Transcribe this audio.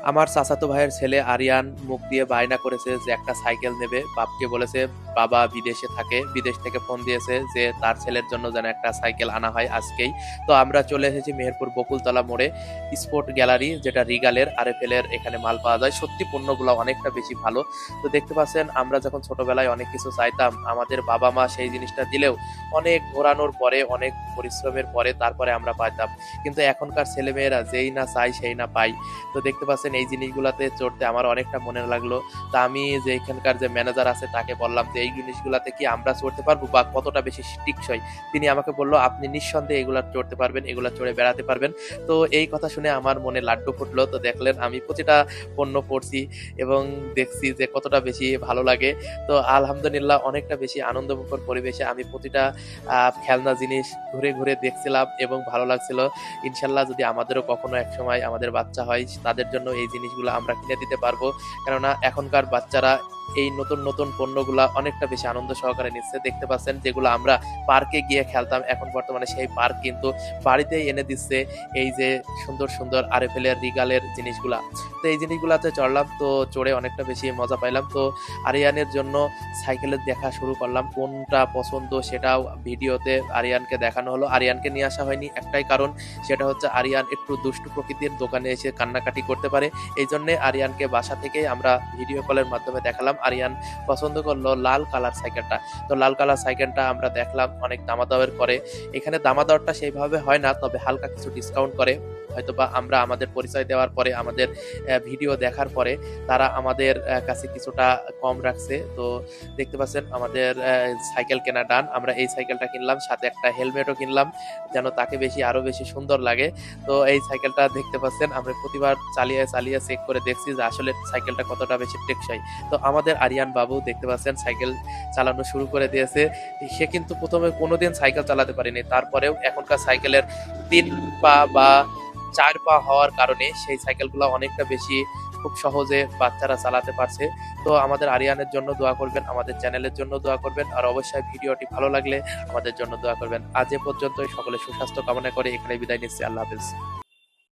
আমার চাচাতো ভাইয়ের ছেলে আরিয়ান মুখ দিয়ে বায়না করেছে যে একটা সাইকেল নেবে। বাপকে বলেছে, বাবা বিদেশে থাকে, বিদেশ থেকে ফোন দিয়েছে যে তার ছেলের জন্য যেন একটা সাইকেল আনা হয় আজকেই। তো আমরা চলে এসেছি মেহেরপুর বকুলতলা মোড়ে, স্পোর্ট গ্যালারি, যেটা রিগালের আরএফএল এর এখানে মাল পাওয়া যায়। সত্যি পণ্যগুলো অনেকটা বেশি ভালো। তো দেখতে পাচ্ছেন, আমরা যখন ছোটবেলায় অনেক কিছু চাইতাম, আমাদের বাবা মা সেই জিনিসটা দিলেও অনেক ঘোরানোর পরে, অনেক পরিশ্রমের পরে তারপরে আমরা পাইতাম। কিন্তু এখনকার ছেলেমেয়েরা যেই না চাই সেই না পাই। তো দেখতে পাচ্ছেন এই জিনিসগুলাতে চড়তে আমার অনেকটা মনে লাগলো। তা আমি যে এখানকার যে ম্যানেজার আছে তাকে বললাম যে এই জিনিসগুলাতে কি আমরা চড়তে পারবো বা কতটা বেশি টিকসই। তিনি আমাকে বলল, আপনি নিঃসন্দেহে এগুলা চড়তে পারবেন, এগুলা চড়ে বেড়াতে পারবেন। তো এই কথা শুনে আমার মনে লাড্ডু ফুটলো। তো দেখলেন আমি প্রতিটা পণ্য পড়ছি এবং দেখছি যে কতটা বেশি ভালো লাগে। তো আলহামদুলিল্লাহ অনেকটা বেশি আনন্দমুখর পরিবেশে আমি প্রতিটা খেলনা জিনিস ঘুরে ঘুরে দেখছিলাম এবং ভালো লাগছিল। ইনশাল্লাহ যদি আমাদেরও কখনো একসময় আমাদের বাচ্চা হয়, তাদের জন্য এই জিনিসগুলো আমরা কিনে দিতে পারবো। কেননা এখনকার বাচ্চারা এই নতুন নতুন পণ্যগুলা অনেকটা বেশি আনন্দ সহকারে নিচ্ছে। দেখতে পাচ্ছেন, যেগুলো আমরা পার্কে গিয়ে খেলতাম, এখন বর্তমানে সেই পার্ক কিন্তু বাড়িতেই এনে দিচ্ছে এই যে সুন্দর সুন্দর আরএফএল এর রিগালের জিনিসগুলা। তো এই জিনিসগুলাতে চড়লাম, তো চড়ে অনেকটা বেশি মজা পাইলাম। তো আরিয়ানের জন্য সাইকেলের দেখা শুরু করলাম, কোনটা পছন্দ সেটাও ভিডিওতে আরিয়ানকে দেখানো হলো। আরিয়ানকে নিয়ে আসা হয়নি একটাই কারণ, সেটা হচ্ছে আরিয়ান একটু দুষ্টু প্রকৃতির, দোকানে এসে কান্নাকাটি করতে পারে। এই জন্য আরিয়ানকে বাসা থেকে আমরা ভিডিও কলের মাধ্যমে দেখালাম। আরিয়ান পছন্দ করলো লাল কালার সাইকেলটা। তো লাল কালার সাইকেলটা আমরা দেখলাম, অনেক দামাদামের করে। এখানে দামাদরটা সেইভাবে হয় না, তবে হালকা কিছু ডিসকাউন্ট করে। হয়তোবা আমরা আমাদের পরিচয় দেওয়ার পরে, আমাদের ভিডিও দেখার পরে তারা আমাদের কাছে কিছুটা কম রাখছে। তো দেখতে পাচ্ছেন আমাদের সাইকেল কেনা ডান। আমরা এই সাইকেলটা কিনলাম, সাথে একটা হেলমেটও কিনলাম যেন তাকে আরো বেশি সুন্দর লাগে। তো এই সাইকেলটা দেখতে পাচ্ছেন, আমরা প্রতিবার চালিয়ে চালিয়ে চেক করে দেখছি যে আসলে সাইকেলটা কতটা বেশি টেকসই। তো আমাদের আরিয়ান বাবু দেখতে পাচ্ছেন সাইকেল চালানো শুরু করে দিয়েছে। সে কিন্তু প্রথমে কোনোদিন সাইকেল চালাতে পারেনি, তারপরেও এখনকার সাইকেলের 3 পা বা 4 পা হওয়ার কারণে সেই সাইকেলগুলো অনেকটা বেশি খুব সহজে বাচ্চারা চালাতে পারছে। তো আমাদের আরিয়ানের জন্য দোয়া করবেন, আমাদের চ্যানেলের জন্য দোয়া করবেন, আর অবশ্যই ভিডিওটি ভালো লাগলে আমাদের জন্য দোয়া করবেন। আজ এ পর্যন্তই, সকলে সুস্বাস্থ্য কামনা করে এখানে বিদায় নিচ্ছি। আল্লাহ হাফেজ।